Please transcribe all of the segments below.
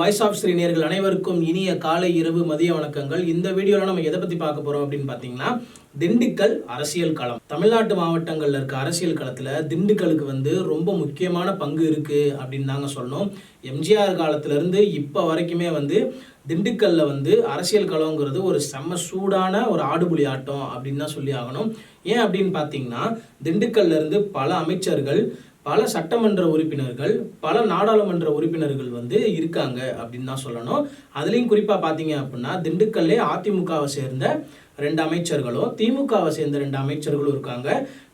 Voice of Sri நேயர்கள் அனைவருக்கும் இனிய காலை இரவு மதிய வணக்கங்கள். இந்த வீடியோவில் நம்ம எதை பற்றி பார்க்க போகிறோம் அப்படின்னு பார்த்தீங்கன்னா, திண்டுக்கல் அரசியல் களம். தமிழ்நாட்டு மாவட்டங்களில் இருக்க அரசியல் களத்தில் திண்டுக்கலுக்கு ரொம்ப முக்கியமான பங்கு இருக்குது அப்படின்னு தாங்க சொல்லணும். எம்ஜிஆர் காலத்திலேருந்து இப்போ வரைக்குமே திண்டுக்கல்ல அரசியல் களங்கிறது ஒரு செம்ம சூடான ஒரு ஆடுபுலி ஆட்டம் அப்படின்னு தான் சொல்லி ஆகணும். ஏன் அப்படின்னு பார்த்தீங்கன்னா, திண்டுக்கல்ல இருந்து பல அமைச்சர்கள், பல சட்டமன்ற உறுப்பினர்கள், பல நாடாளுமன்ற உறுப்பினர்கள் இருக்காங்க அப்படின்னு தான் சொல்லணும். அதுலேயும் குறிப்பாக பார்த்தீங்க அப்படின்னா, திண்டுக்கல்லே அதிமுகவை சேர்ந்த 2 அமைச்சர்களும், திமுகவை சேர்ந்த 2 அமைச்சர்களும் இருக்காங்க.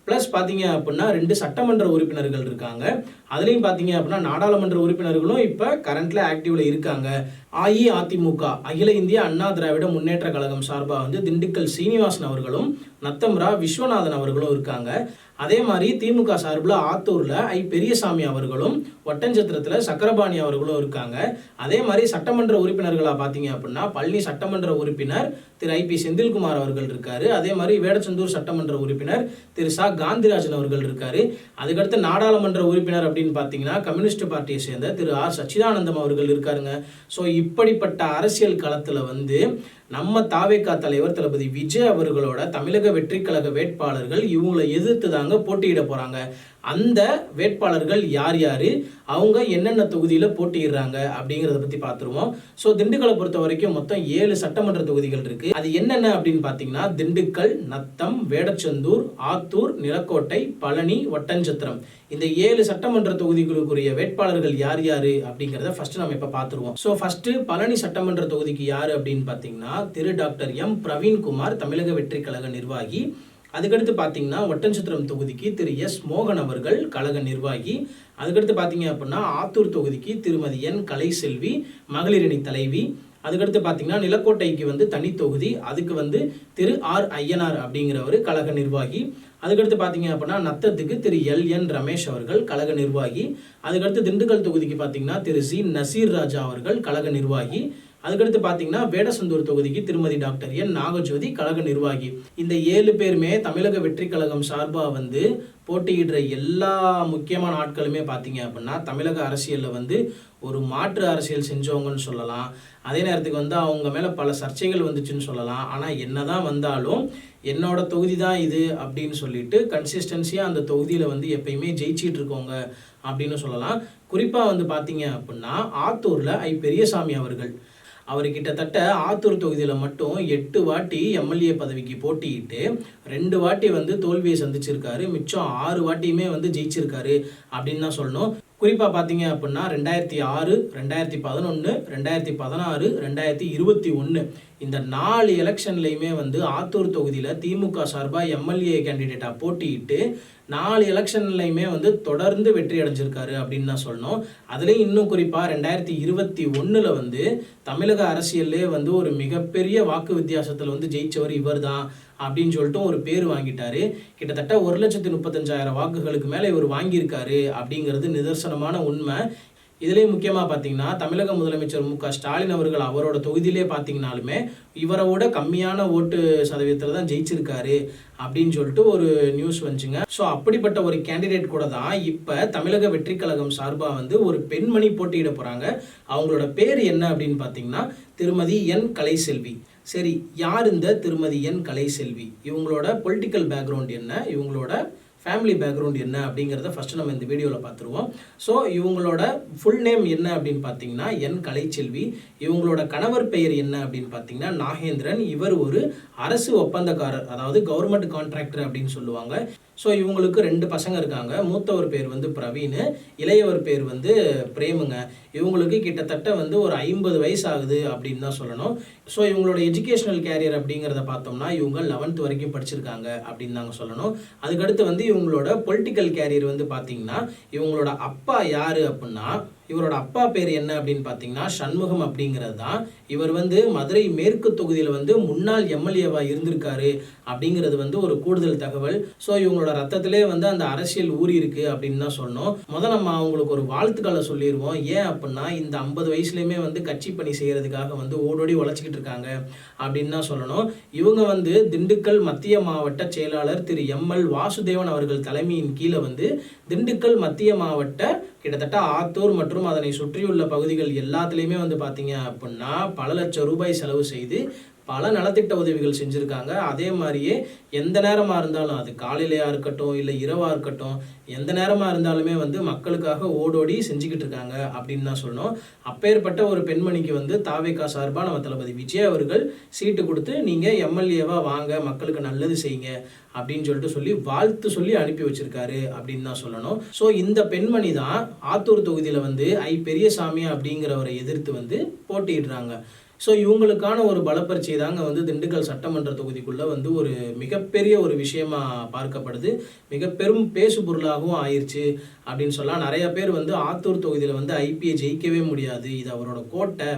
ப்ளஸ் பார்த்தீங்க அப்படின்னா 2 சட்டமன்ற உறுப்பினர்கள் இருக்காங்க. அதுலேயும் பார்த்தீங்க அப்படின்னா நாடாளுமன்ற உறுப்பினர்களும் இப்போ கரண்ட்ல ஆக்டிவ்ல இருக்காங்க. அஇஅதிமுக அகில இந்திய அண்ணா திராவிட முன்னேற்ற கழகம் சார்பாக திண்டுக்கல் சீனிவாசன் அவர்களும், நத்தம்ரா விஸ்வநாதன் அவர்களும் இருக்காங்க. அதே மாதிரி திமுக சார்பில் ஆத்தூரில் பெரியசாமி அவர்களும், ஒட்டஞ்சத்திரத்தில் சக்கரபாணி அவர்களும் இருக்காங்க. அதே மாதிரி சட்டமன்ற உறுப்பினர்களாக பார்த்தீங்க அப்படின்னா பழனி சட்டமன்ற உறுப்பினர் திரு ஐ.பி. செந்தில்குமார் அவர்கள் இருக்காரு. அதே மாதிரி வேடச்சந்தூர் சட்டமன்ற உறுப்பினர் திரு சா காந்திராஜன் அவர்கள் இருக்காரு. அதுக்கடுத்து நாடாளுமன்ற உறுப்பினர் அப்படின்னு பார்த்தீங்கன்னா கம்யூனிஸ்ட் பார்ட்டியை சேர்ந்த திரு ஆர் சச்சிதானந்தம் அவர்கள் இருக்காருங்க. ஸோ இப்படிப்பட்ட அரசியல் களத்தில் நம்ம தாவேகா தலைவர் தளபதி விஜய் அவர்களோட தமிழக வெற்றி கழக வேட்பாளர்கள் இவங்களை எதிர்த்து தாங்க போட்டியிட போறாங்க. அந்த வேட்பாளர்கள் யார் யாரு, அவங்க என்னென்ன தொகுதியில் போட்டியிடுறாங்க அப்படிங்கிறத பற்றி பார்த்துருவோம். ஸோ திண்டுக்கலை பொறுத்த வரைக்கும் மொத்தம் 7 சட்டமன்ற தொகுதிகள் இருக்கு. அது என்னென்ன அப்படின்னு பார்த்தீங்கன்னா, திண்டுக்கல், நத்தம், வேடச்சந்தூர், ஆத்தூர், நிலக்கோட்டை, பழனி, ஒட்டஞ்சத்திரம். இந்த 7 சட்டமன்ற தொகுதிகளுக்குரிய வேட்பாளர்கள் யார் யாரு அப்படிங்கிறத ஃபர்ஸ்ட் நம்ம இப்போ பார்த்துருவோம். ஸோ ஃபர்ஸ்ட் பழனி சட்டமன்ற தொகுதிக்கு யாரு அப்படின்னு பார்த்தீங்கன்னா, திரு டாக்டர் எம் பிரவீன்குமார் தமிழக வெற்றி கழக நிர்வாகி. அதுக்கடுத்து பார்த்தீங்கன்னா ஒட்டன்சத்திரம் தொகுதிக்கு திரு எஸ் மோகன் அவர்கள் கழக நிர்வாகி. அதுக்கடுத்து பார்த்தீங்க அப்படின்னா ஆத்தூர் தொகுதிக்கு திருமதி என் கலைசெல்வி மகளிரணி தலைவி. அதுக்கடுத்து பார்த்தீங்கன்னா நிலக்கோட்டைக்கு தனி தொகுதி, அதுக்கு திரு ஆர் ஐயனார் அப்படிங்கிறவர் கழக நிர்வாகி. அதுக்கடுத்து பார்த்தீங்க அப்படின்னா நத்தத்துக்கு திரு எல்.என். ரமேஷ் அவர்கள் கழக நிர்வாகி. அதுக்கடுத்து திண்டுக்கல் தொகுதிக்கு பார்த்தீங்கன்னா திரு சி நசீர் ராஜா அவர்கள் கழக நிர்வாகி. அதுக்கடுத்து பார்த்தீங்கன்னா வேடசந்தூர் தொகுதிக்கு திருமதி டாக்டர் என் நாகஜோதி கழக நிர்வாகி. இந்த 7 பேருமே தமிழக வெற்றி கழகம் சார்பாக போட்டியிடுற எல்லா முக்கியமான ஆட்களுமே பார்த்தீங்க அப்படின்னா தமிழக அரசியலில் ஒரு மாற்று அரசியல் செஞ்சவங்கன்னு சொல்லலாம். அதே நேரத்துக்கு அவங்க மேலே பல சர்ச்சைகள் வந்துச்சுன்னு சொல்லலாம். ஆனால் என்னதான் வந்தாலும் என்னோட தொகுதி தான் இது அப்படின்னு சொல்லிட்டு கன்சிஸ்டன்சியாக அந்த தொகுதியில் எப்பயுமே ஜெயிச்சிட்டு இருக்கவங்க அப்படின்னு சொல்லலாம். குறிப்பாக பார்த்தீங்க அப்படின்னா ஆத்தூரில் பெரியசாமி அவர்கள், அவர் கிட்டத்தட்ட ஆத்தூர் தொகுதியில் மட்டும் 8 வாட்டி எம்எல்ஏ பதவிக்கு போட்டியிட்டு 2 வாட்டி தோல்வியை சந்திச்சிருக்காரு. மிச்சம் 6 வாட்டியுமே ஜெயிச்சிருக்காரு அப்படின்னு தான் சொல்லணும். குறிப்பாக பார்த்தீங்க அப்படின்னா 2006, 2011, 2016, 2021 இந்த 4 எலெக்ஷன்லையுமே ஆத்தூர் தொகுதியில் திமுக சார்பாக எம்எல்ஏ கேண்டிடேட்டாக போட்டியிட்டு 4 எலெக்ஷன்லையுமே தொடர்ந்து வெற்றி அடைஞ்சிருக்காரு அப்படின்னு தான் சொல்லணும். அதுலேயும் இன்னும் குறிப்பாக 2021 தமிழக அரசியல்லே ஒரு மிகப்பெரிய வாக்கு வித்தியாசத்தில் ஜெயிச்சவர் இவர் தான் அப்படின்னு சொல்லிட்டு ஒரு பேர் வாங்கிட்டாரு. கிட்டத்தட்ட 1,35,000 வாக்குகளுக்கு மேலே இவர் வாங்கியிருக்காரு அப்படிங்கிறது நிதர்சனமான உண்மை. இதுலேயும் முக்கியமாக பார்த்தீங்கன்னா தமிழக முதலமைச்சர் மு.க. ஸ்டாலின் அவர்கள் அவரோட தொகுதியிலே பார்த்தீங்கன்னாலுமே இவரோட கம்மியான ஓட்டு சதவீதத்தில் தான் ஜெயிச்சிருக்காரு அப்படின்னு சொல்லிட்டு ஒரு நியூஸ் வந்துச்சுங்க. ஸோ அப்படிப்பட்ட ஒரு கேண்டிடேட் கூட தான் இப்போ தமிழக வெற்றி கழகம் சார்பாக ஒரு பெண்மணி போட்டியிட போகிறாங்க. அவங்களோட பேர் என்ன அப்படின்னு பார்த்தீங்கன்னா திருமதி என் கலைசெல்வி. சரி, யார் இந்த திருமதி என் கலைசெல்வி? இவங்களோட பொலிட்டிக்கல் பேக்ரவுண்ட் என்ன, இவங்களோட ஃபேமிலி பேக்ரவுண்ட் என்ன அப்படிங்கிறத ஃபஸ்ட்டு நம்ம இந்த வீடியோவில் பார்த்துருவோம். ஸோ இவங்களோட ஃபுல் நேம் என்ன அப்படின்னு பார்த்தீங்கன்னா என் கலைச்செல்வி. இவங்களோட கணவர் பெயர் என்ன அப்படின்னு பார்த்தீங்கன்னா நாகேந்திரன். இவர் ஒரு அரசு ஒப்பந்தக்காரர், அதாவது கவர்மெண்ட் கான்ட்ராக்டர் அப்படின்னு சொல்லுவாங்க. ஸோ இவங்களுக்கு 2 பசங்க இருக்காங்க. மூத்தவர் பேர் பிரவீன், இளையவர் பேர் பிரேமுங்க. இவங்களுக்கு கிட்டத்தட்ட ஒரு 50 வயசு ஆகுது அப்படின்னு தான் சொல்லணும். ஸோ இவங்களோட எஜுகேஷனல் கேரியர் அப்படிங்கிறத பார்த்தோம்னா இவங்க 11th வரைக்கும் படிச்சிருக்காங்க அப்படின்னு தாங்க சொல்லணும். அதுக்கடுத்து இவங்களோட பொலிட்டிக்கல் கேரியர் பார்த்தீங்கன்னா இவங்களோட அப்பா யாரு அப்படின்னா, இவரோட அப்பா பேர் என்ன அப்படின்னு பார்த்தீங்கன்னா சண்முகம் அப்படிங்கிறது தான். இவர் மதுரை மேற்கு தொகுதியில் முன்னாள் எம்எல்ஏவாக இருந்திருக்காரு அப்படிங்கிறது ஒரு கூடுதல் தகவல். ஸோ இவங்களோட ரத்தத்திலே அந்த அரசியல் ஊறி இருக்கு அப்படின்னு தான் சொல்லணும். நம்ம அவங்களுக்கு ஒரு வாழ்த்துக்களை சொல்லிடுவோம். ஏன் அப்படின்னா இந்த 50 வயசுலையுமே கட்சி பணி செய்யறதுக்காக ஓடோடி உழைச்சிக்கிட்டு இருக்காங்க அப்படின்னு தான் சொல்லணும். இவங்க திண்டுக்கல் மத்திய மாவட்ட செயலாளர் திரு எம்.எல். வாசுதேவன் அவர்கள் தலைமையின் கீழே திண்டுக்கல் மத்திய மாவட்ட கிட்டத்தட்ட ஆத்தூர் மற்றும் அதனை சுற்றியுள்ள பகுதிகள் எல்லாத்துலேயுமே வந்து பார்த்தீங்க அப்படின்னா பல லட்சம் ரூபாய் செலவு செய்து பல நலத்திட்ட உதவிகள் செஞ்சுருக்காங்க. அதே மாதிரியே எந்த நேரமாக இருந்தாலும், அது காலையிலையா இருக்கட்டும் இல்லை இரவாக இருக்கட்டும், எந்த நேரமாக இருந்தாலுமே வந்து மக்களுக்காக ஓடோடி செஞ்சுக்கிட்டு இருக்காங்க அப்படின்னு தான் சொல்லணும். அப்பேற்பட்ட ஒரு பெண்மணிக்கு வந்து தாவேகா சார்பாக நம்ம தளபதி விஜய் அவர்கள் சீட்டு கொடுத்து நீங்கள் எம்எல்ஏவாக வாங்க, மக்களுக்கு நல்லது செய்யுங்க அப்படின்னு சொல்லி வாழ்த்து சொல்லி அனுப்பி வச்சிருக்காரு அப்படின்னு தான் சொல்லணும். ஸோ இந்த பெண்மணி தான் ஆத்தூர் தொகுதியில் வந்து பெரியசாமி அப்படிங்கிறவரை எதிர்த்து வந்து போட்டியிடுறாங்க. ஸோ இவங்களுக்கான ஒரு பலப்பரிச்சை தாங்க வந்து திண்டுக்கல் சட்டமன்ற தொகுதிக்குள்ளே வந்து ஒரு மிகப்பெரிய ஒரு விஷயமா பார்க்கப்படுது. மிக பெரும் பேசு பொருளாகவும் ஆயிடுச்சு அப்படின்னு சொல்லலாம். நிறைய பேர் வந்து ஆத்தூர் தொகுதியில் வந்து ஐபியை ஜெயிக்கவே முடியாது, இது அவரோட கோட்டை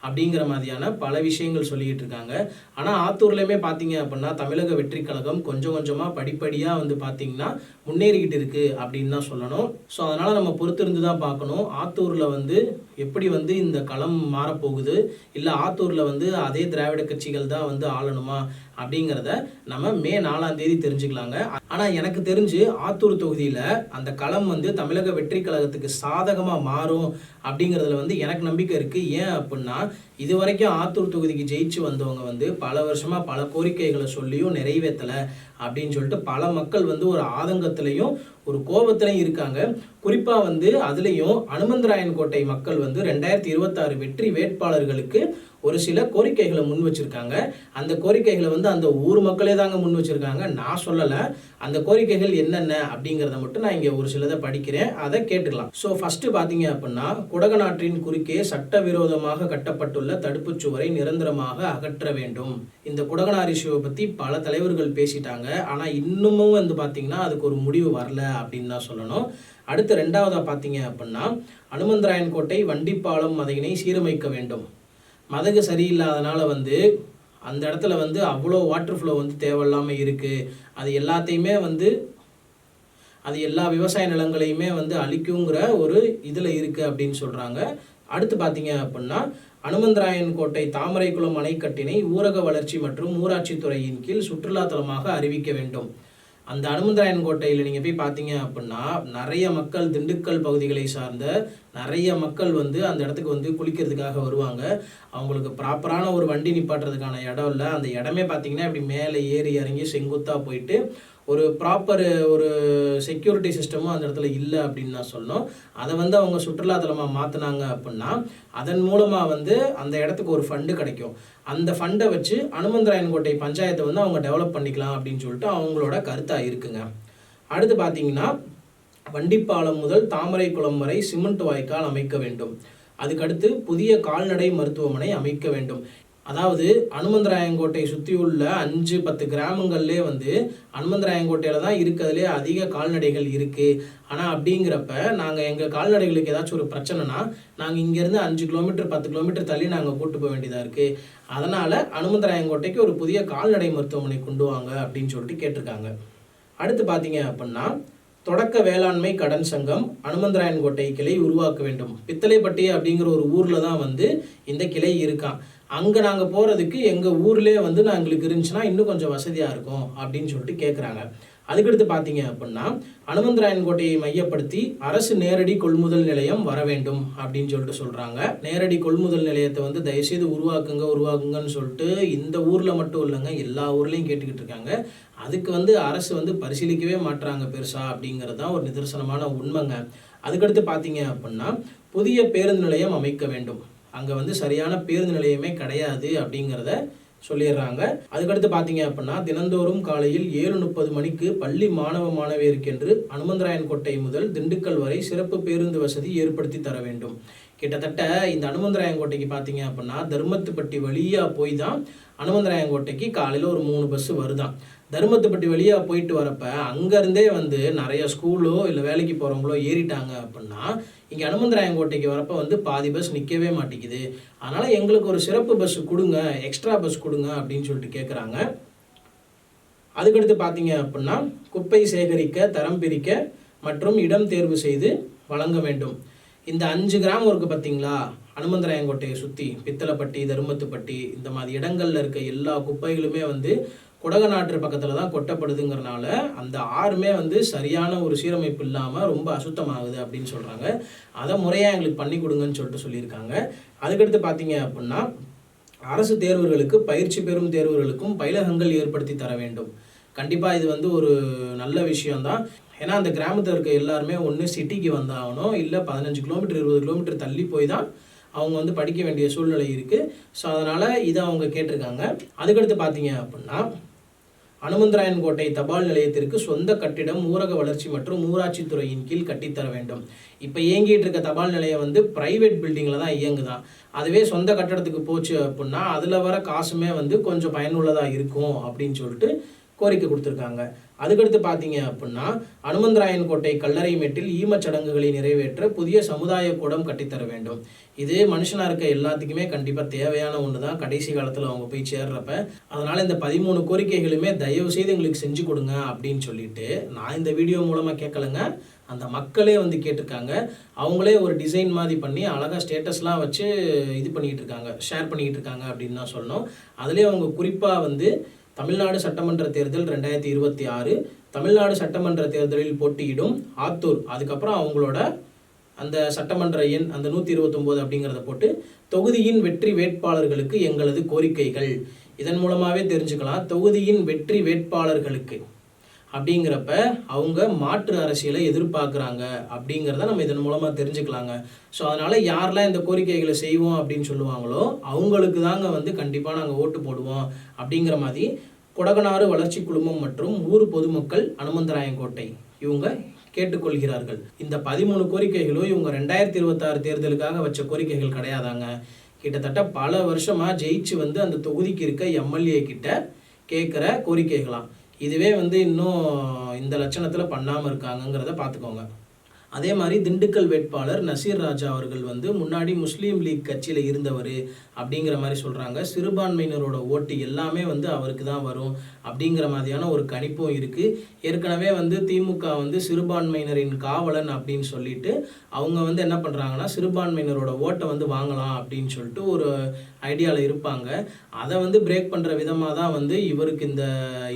அப்படிங்கிற மாதிரியான பல விஷயங்கள் சொல்லிக்கிட்டு இருக்காங்க. ஆனால் ஆத்தூர்லேயுமே பார்த்தீங்க அப்படின்னா தமிழக வெற்றி கழகம் கொஞ்சம் கொஞ்சமாக படிப்படியாக வந்து பார்த்தீங்கன்னா முன்னேறிக்கிட்டு இருக்குது அப்படின்னு தான் சொல்லணும். ஸோ அதனால் நம்ம பொறுத்திருந்து தான் பார்க்கணும் ஆத்தூரில் வந்து எப்படி வந்து இந்த களம் மாறப்போகுது, இல்லை ஆத்தூரில் வந்து அதே திராவிட கட்சிகள் தான் வந்து ஆளணுமா அப்படிங்கிறத நம்ம மே 4ஆம் தேதி தெரிஞ்சுக்கலாங்க. ஆனால் எனக்கு தெரிஞ்சு ஆத்தூர் தொகுதியில் அந்த களம் வந்து தமிழக வெற்றி கழகத்துக்கு சாதகமாக மாறும் அப்படிங்கிறதுல வந்து எனக்கு நம்பிக்கை இருக்குது. ஏன் அப்படின்னா இது வரைக்கும் ஆத்தூர் தொகுதிக்கு ஜெயிச்சு வந்தவங்க வந்து பல வருஷமாக பல கோரிக்கைகளை சொல்லியும் நிறைவேற்றலை அப்படின்னு சொல்லிட்டு பல மக்கள் வந்து ஒரு ஆதங்கத்திலையும் ஒரு கோபத்திலையும் இருக்காங்க. குறிப்பாக வந்து அதுலேயும் அனுமந்தராயன் கோட்டை மக்கள் வந்து 2026 வெற்றி வேட்பாளர்களுக்கு ஒரு சில கோரிக்கைகளை முன் வச்சிருக்காங்க. அந்த கோரிக்கைகளை வந்து அந்த ஊர் மக்களே தாங்க முன் வச்சிருக்காங்க, நான் சொல்லலை. அந்த கோரிக்கைகள் என்னென்ன அப்படிங்கிறத மட்டும் நான் இங்கே ஒரு சிலதை படிக்கிறேன், அதை கேட்டுக்கலாம். ஸோ ஃபஸ்ட்டு பார்த்தீங்க அப்படின்னா குடகனாற்றின் குறுக்கே சட்டவிரோதமாக கட்டப்பட்டுள்ள தடுப்புச் சுவரை நிரந்தரமாக அகற்ற வேண்டும். இந்த குடகனார் இஷ்யூவை பற்றி பல தலைவர்கள் பேசிட்டாங்க. ஆனால் இன்னமும் வந்து பார்த்தீங்கன்னா அதுக்கு ஒரு முடிவு வரல அப்படின்னு தான் சொல்லணும். அடுத்து 2வதாக பார்த்தீங்க அப்படின்னா அனுமந்தராயன் கோட்டை வண்டிப்பாலம் மதகினை சீரமைக்க வேண்டும். மதகு சரியில்லாதனால வந்து அந்த இடத்துல வந்து அவ்வளோ வாட்டர் ஃப்ளோ வந்து தேவையில்லாமல் இருக்குது. அது எல்லாத்தையுமே வந்து அது எல்லா விவசாய நிலங்களையுமே வந்து அழிக்குங்கிற ஒரு இதில் இருக்குது அப்படின்னு சொல்கிறாங்க. அடுத்து பார்த்தீங்க அப்படின்னா அனுமந்தராயன் கோட்டை தாமரைக்குளம் அணைக்கட்டினை ஊரக வளர்ச்சி மற்றும் ஊராட்சித்துறையின் கீழ் சுற்றுலாத்தலமாக அறிவிக்க வேண்டும். அந்த அனுமந்தராயன் கோட்டையில் நீங்கள் போய் பார்த்தீங்க அப்படின்னா நிறைய மக்கள் திண்டுக்கல் பகுதிகளை சார்ந்த நிறைய மக்கள் வந்து அந்த இடத்துக்கு வந்து குளிக்கிறதுக்காக வருவாங்க. அவங்களுக்கு ப்ராப்பரான ஒரு வண்டி நிப்பாட்டுறதுக்கான இடம் இல்லை. அந்த இடமே பார்த்தீங்கன்னா இப்படி மேலே ஏறி இறங்கி செங்குத்தாக போயிட்டு ஒரு ப்ராப்பர் ஒரு செக்யூரிட்டி சிஸ்டமும் அந்த இடத்துல இல்லை அப்படின்னு நான் சொல்லணும். அதை வந்து அவங்க சுற்றுலாத்தலமாக மாற்றினாங்க அப்படின்னா அதன் மூலமாக வந்து அந்த இடத்துக்கு ஒரு ஃபண்டு கிடைக்கும். அந்த ஃபண்டை வச்சு அனுமந்தராயன் கோட்டை பஞ்சாயத்தை வந்து அவங்க டெவலப் பண்ணிக்கலாம் அப்படின்னு சொல்லிட்டு அவங்களோட கருத்தாக இருக்குங்க. அடுத்து பார்த்தீங்கன்னா வண்டிப்பாலம் முதல் தாமரைக்குளம் வரை சிமெண்ட் வாய்க்கால் அமைக்க வேண்டும். அதுக்கடுத்து புதிய கால்நடை மருத்துவமனை அமைக்க வேண்டும். அதாவது அனுமந்தராயங்கோட்டை சுற்றியுள்ள 5-10 கிராமங்கள்லேயே வந்து அனுமந்தராயங்கோட்டையில் தான் இருக்கிறதுலே அதிக கால்நடைகள் இருக்குது. ஆனால் அப்படிங்கிறப்ப நாங்கள் எங்கள் கால்நடைகளுக்கு ஏதாச்சும் ஒரு பிரச்சனைனா நாங்கள் இங்கேருந்து 5 கிலோமீட்டர் 10 கிலோமீட்டர் தள்ளி நாங்கள் கூட்டு போக வேண்டியதாக இருக்குது. அதனால் அனுமந்தராயங்கோட்டைக்கு ஒரு புதிய கால்நடை மருத்துவமனை கொண்டு வாங்க அப்படின்னு சொல்லிட்டு கேட்டிருக்காங்க. அடுத்து பார்த்தீங்க அப்படின்னா தொடக்க வேளாண்மை கடன் சங்கம் அனுமந்தராயன்கோட்டை கிளை உருவாக்க வேண்டும். பித்தளைப்பட்டி அப்படிங்கிற ஒரு ஊரில் தான் வந்து இந்த கிளை இருக்கான். அங்கே நாங்கள் போகிறதுக்கு எங்கள் ஊர்லேயே வந்து எங்களுக்கு இருந்துச்சுன்னா இன்னும் கொஞ்சம் வசதியாக இருக்கும் அப்படின்னு சொல்லிட்டு கேட்குறாங்க. அதுக்கடுத்து பார்த்தீங்க அப்படின்னா அனுமந்தராயன் கோட்டையை மையப்படுத்தி அரசு நேரடி கொள்முதல் நிலையம் வர வேண்டும் அப்படின்னு சொல்லிட்டு சொல்கிறாங்க. நேரடி கொள்முதல் நிலையத்தை வந்து தயவுசெய்து உருவாக்குங்கன்னு சொல்லிட்டு இந்த ஊரில் மட்டும் இல்லைங்க, எல்லா ஊர்லேயும் கேட்டுக்கிட்டு இருக்காங்க. அதுக்கு வந்து அரசு வந்து பரிசீலிக்கவே மாட்டுறாங்க பெருசா அப்படிங்கிறது தான் ஒரு நிதர்சனமான உண்மைங்க. அதுக்கடுத்து பார்த்தீங்க அப்படின்னா புதிய பேருந்து நிலையம் அமைக்க வேண்டும். அங்கே வந்து சரியான பேருந்து நிலையமே கிடையாது அப்படிங்கிறத சொல்லிடுறாங்க. அதுக்கடுத்து பார்த்தீங்க அப்படின்னா தினந்தோறும் காலையில் 7:30 மணிக்கு பள்ளி மாணவ மாணவியருக்கென்று அனுமந்தராயன் கோட்டை முதல் திண்டுக்கல் வரை சிறப்பு பேருந்து வசதி ஏற்படுத்தி தர வேண்டும். கிட்டத்தட்ட இந்த அனுமந்தராயன் கோட்டைக்கு பார்த்தீங்க அப்படின்னா தர்மத்துப்பட்டி வழியாக போய் தான் அனுமந்தராயன் கோட்டைக்கு காலையில் ஒரு 3 பஸ் வருதான். தர்மத்துப்பட்டி வழியாக போயிட்டு வரப்ப அங்கேருந்தே வந்து நிறைய ஸ்கூலோ இல்லை வேலைக்கு போகிறவங்களோ ஏறிட்டாங்க அப்படின்னா இங்கே அனுமந்தராயன் கோட்டைக்கு வரப்போ வந்து பாதி பஸ் நிற்கவே மாட்டேங்குது. அதனால் எங்களுக்கு ஒரு சிறப்பு பஸ் கொடுங்க, எக்ஸ்ட்ரா பஸ் கொடுங்க அப்படின்னு சொல்லிட்டு கேட்குறாங்க. அதுக்கடுத்து பார்த்தீங்க அப்படின்னா குப்பை சேகரிக்க, தரம் பிரிக்க மற்றும் இடம் தேர்வு செய்து வழங்க வேண்டும். இந்த 5 கிராமம் இருக்குது பார்த்தீங்களா, அனுமந்தராயன் கோட்டையை சுற்றி பித்தளைப்பட்டி, தர்மத்துப்பட்டி இந்த மாதிரி இடங்களில் இருக்க எல்லா குப்பைகளுமே வந்து குடகநாற்று பக்கத்தில் தான் கொட்டப்படுதுங்கிறனால அந்த ஆறுமே வந்து சரியான ஒரு சீரமைப்பு இல்லாமல் ரொம்ப அசுத்தமாகுது அப்படின்னு சொல்கிறாங்க. அதை முறையாக எங்களுக்கு பண்ணி கொடுங்கன்னு சொல்லியிருக்காங்க. அதுக்கடுத்து பார்த்தீங்க அப்படின்னா அரசு தேர்வுகளுக்கு பயிற்சி பெறும் தேர்வுகளுக்கும் பயிலகங்கள் ஏற்படுத்தி தர வேண்டும். கண்டிப்பாக இது வந்து ஒரு நல்ல விஷயம்தான். ஏன்னா அந்த கிராமத்தில் இருக்க எல்லாருமே ஒன்று சிட்டிக்கு வந்தாகணும், இல்லை 15 கிலோமீட்டர் 20 கிலோமீட்டர் தள்ளி போய் தான் அவங்க வந்து படிக்க வேண்டிய சூழ்நிலை இருக்குது. ஸோ அதனால் இதை அவங்க கேட்டிருக்காங்க. அதுக்கடுத்து பார்த்தீங்க அப்படின்னா அனுமந்தராயன் கோட்டை தபால் நிலையத்திற்கு சொந்த கட்டிடம் ஊரக வளர்ச்சி மற்றும் ஊராட்சி துறையின் கீழ் கட்டித்தர வேண்டும். இப்போ இயங்கிட்டு இருக்க தபால் நிலையம் வந்து பிரைவேட் பில்டிங்கில் தான் இயங்குதான். அதுவே சொந்த கட்டடத்துக்கு போச்சு அப்படின்னா அதில் வர காசுமே வந்து கொஞ்சம் பயனுள்ளதாக இருக்கும் அப்படின்னு சொல்லிட்டு கோரிக்கை கொடுத்துருக்காங்க. அதுக்கடுத்து பார்த்தீங்க அப்படின்னா அனுமந்தராயன் கோட்டை கல்லறை மேட்டில் ஈமச்சடங்குகளை நிறைவேற்ற புதிய சமுதாய கூடம் கட்டித்தர வேண்டும். இது மனுஷனாக இருக்க எல்லாத்துக்குமே கண்டிப்பாக தேவையான ஒன்று தான் கடைசி காலத்தில் அவங்க போய் சேர்றப்ப. அதனால் இந்த 13 கோரிக்கைகளுமே தயவு செய்து எங்களுக்கு செஞ்சு கொடுங்க அப்படின்னு சொல்லிட்டு நான் இந்த வீடியோ மூலமாக கேட்கலைங்க, அந்த மக்களே வந்து கேட்டிருக்காங்க. அவங்களே ஒரு டிசைன் மாதிரி பண்ணி அழகாக ஸ்டேட்டஸ்லாம் வச்சு இது பண்ணிக்கிட்டு இருக்காங்க, ஷேர் பண்ணிக்கிட்டு இருக்காங்க அப்படின்னு தான் சொல்லணும். அதுலேயே அவங்க குறிப்பாக வந்து தமிழ்நாடு சட்டமன்ற தேர்தல் 2026, தமிழ்நாடு சட்டமன்ற தேர்தலில் போட்டியிடும் ஆத்தூர், அதுக்கப்புறம் அவங்களோட அந்த சட்டமன்ற எண் அந்த 129 அப்படிங்கிறத போட்டு தொகுதியின் வெற்றி வேட்பாளர்களுக்கு எங்களது கோரிக்கைகள். இதன் மூலமாகவே தெரிஞ்சுக்கலாம் தொகுதியின் வெற்றி வேட்பாளர்களுக்கு அப்படிங்கிறப்ப அவங்க மாற்று அரசியலை எதிர்பார்க்குறாங்க அப்படிங்கிறத நம்ம இதன் மூலமாக தெரிஞ்சுக்கலாங்க. ஸோ அதனால் யாரெல்லாம் இந்த கோரிக்கைகளை செய்வோம் அப்படின்னு சொல்லுவாங்களோ அவங்களுக்கு தாங்க வந்து கண்டிப்பாக நாங்கள் ஓட்டு போடுவோம் அப்படிங்கிற மாதிரி கொடகனாறு வளர்ச்சி குழுமம் மற்றும் ஊர் பொதுமக்கள் அனுமந்தராயன்கோட்டை இவங்க கேட்டுக்கொள்கிறார்கள். இந்த 13 கோரிக்கைகளும் இவங்க 2026 தேர்தலுக்காக வச்ச கோரிக்கைகள் கிடையாதாங்க. கிட்டத்தட்ட பல வருஷமாக ஜெயிச்சு வந்து அந்த தொகுதிக்கு இருக்க எம்எல்ஏ கிட்ட கேட்குற கோரிக்கைகளாம். இதுவே வந்து இன்னும் இந்த லட்சணத்தில் பண்ணாமல் இருக்காங்கங்கிறத பார்த்துக்கோங்க. அதே மாதிரி திண்டுக்கல் வேட்பாளர் நசீர் ராஜா அவர்கள் வந்து முன்னாடி முஸ்லீம் லீக் கட்சியில் இருந்தவர் அப்படிங்கிற மாதிரி சொல்கிறாங்க. சிறுபான்மையினரோட ஓட்டு எல்லாமே வந்து அவருக்கு தான் வரும் அப்படிங்கிற மாதிரியான ஒரு கணிப்பும் இருக்குது. ஏற்கனவே வந்து திமுக வந்து சிறுபான்மையினரின் காவலன் அப்படின்னு சொல்லிட்டு அவங்க வந்து என்ன பண்ணுறாங்கன்னா சிறுபான்மையினரோட ஓட்டை வந்து வாங்கலாம் அப்படின்னு சொல்லிட்டு ஒரு ஐடியாவில் இருப்பாங்க. அதை வந்து பிரேக் பண்ணுற விதமாக தான் வந்து இவருக்கு இந்த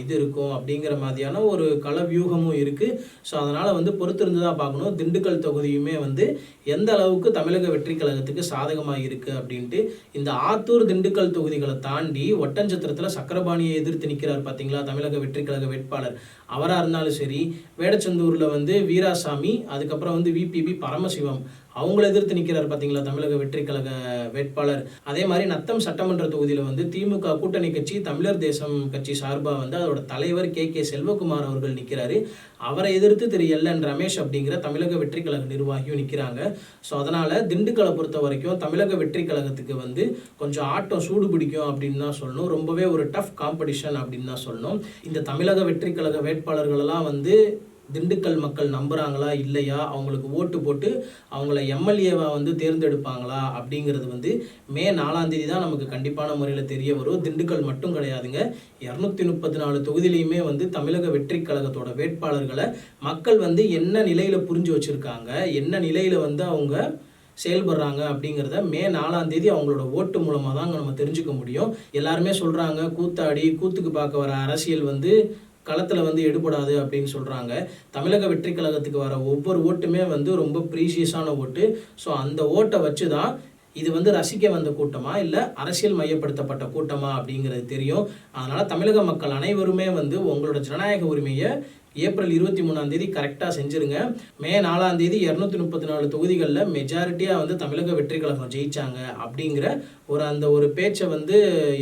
இது இருக்கும் அப்படிங்கிற மாதிரியான ஒரு கள வியூகமும் இருக்குது. ஸோ அதனால் வந்து பொறுத்திருந்து தான் பார்க்கணும் திண்டுக்கல் தொகுதியுமே வந்து எந்த அளவுக்கு தமிழக வெற்றி கழகத்துக்கு சாதகமாக இருக்குது அப்படின்ட்டு. இந்த ஆத்தூர் திண்டுக்கல் தொகுதிகளை தாண்டி ஒட்டஞ்சத்திரத்தில் சக்கரபாணியை எதிர்த்து நிற்கிறார் பார்த்தீங்களா தமிழக வெற்றி கழக வேட்பாளர், அவராக இருந்தாலும் சரி, வேடச்சந்தூரில் வந்து வீராசாமி, அதுக்கப்புறம் வந்து விபிபி பரமசிவம் அவங்கள எதிர்த்து நிற்கிறார் பார்த்தீங்களா தமிழக வெற்றி கழக வேட்பாளர். அதே மாதிரி நத்தம் சட்டமன்ற தொகுதியில் வந்து திமுக கூட்டணி கட்சி தமிழர் தேசம் கட்சி சார்பாக வந்து அதோட தலைவர் கே செல்வகுமார் அவர்கள் நிற்கிறாரு. அவரை எதிர்த்து திரு எல்என் ரமேஷ் அப்படிங்கிற தமிழக வெற்றி கழக நிர்வாகியும் நிற்கிறாங்க. ஸோ அதனால் திண்டுக்கலை பொறுத்த வரைக்கும் தமிழக வெற்றி கழகத்துக்கு வந்து கொஞ்சம் ஆட்டம் சூடு பிடிக்கும் அப்படின்னு தான் சொல்லணும். ரொம்பவே ஒரு டஃப் காம்படிஷன் அப்படின்னு தான் சொல்லணும். இந்த தமிழக வெற்றி கழக வேட்பாளர்களெல்லாம் வந்து திண்டுக்கல் மக்கள் நம்புகிறாங்களா இல்லையா, அவங்களுக்கு ஓட்டு போட்டு அவங்கள எம்எல்ஏவா வந்து தேர்ந்தெடுப்பாங்களா அப்படிங்கிறது வந்து மே 4 தான் நமக்கு கண்டிப்பான முறையில் தெரிய வரும். திண்டுக்கல் மட்டும் கிடையாதுங்க, 234 தொகுதியிலையுமே வந்து தமிழக வெற்றி கழகத்தோட வேட்பாளர்களை மக்கள் வந்து என்ன நிலையில் புரிஞ்சு வச்சுருக்காங்க, என்ன நிலையில் வந்து அவங்க செயல்படுறாங்க அப்படிங்கிறத மே 4 அவங்களோட ஓட்டு மூலமாக தாங்க நம்ம தெரிஞ்சுக்க முடியும். எல்லாருமே சொல்கிறாங்க கூத்தாடி கூத்துக்கு பார்க்க வர அரசியல் வந்து களத்தில் வந்து எடுபடாது அப்படின்னு சொல்கிறாங்க. தமிழக வெற்றி கழகத்துக்கு வர ஒவ்வொரு ஓட்டுமே வந்து ரொம்ப ப்ரீஷியஸான ஓட்டு. ஸோ அந்த ஓட்டை வச்சு தான் இது வந்து ரசிக்க வந்த கூட்டமா இல்லை அரசியல் மையப்படுத்தப்பட்ட கூட்டமா அப்படிங்கிறது தெரியும். அதனால் தமிழக மக்கள் அனைவருமே வந்து உங்களோட ஜனநாயக உரிமையை ஏப்ரல் 23 கரெக்டாக செஞ்சுருங்க. மே 4 234 தொகுதிகளில் மெஜாரிட்டியாக வந்து தமிழக வெற்றி கழகம் ஜெயிச்சாங்க அப்படிங்கிற அந்த ஒரு பேச்சை வந்து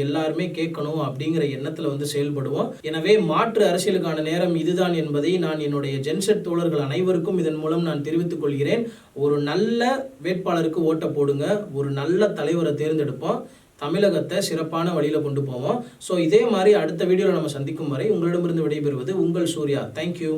எல்லாருமே கேட்கணும் அப்படிங்கிற எண்ணத்தில் வந்து செயல்படுவோம். எனவே மாற்று அரசியலுக்கான நேரம் இதுதான் என்பதை நான் என்னுடைய ஜென்செட் தோழர்கள் அனைவருக்கும் இதன் மூலம் நான் தெரிவித்துக் கொள்கிறேன். ஒரு நல்ல வேட்பாளருக்கு ஓட்ட போடுங்க, ஒரு நல்ல தலைவரை தேர்ந்தெடுப்போம், தமிழகத்தை சிறப்பான வழியில் கொண்டு போவோம். ஸோ இதே மாதிரி அடுத்த வீடியோவில் நம்ம சந்திக்கும் வரை உங்களிடமிருந்து விடைபெறுவது உங்கள் சூர்யா. தேங்க்யூ.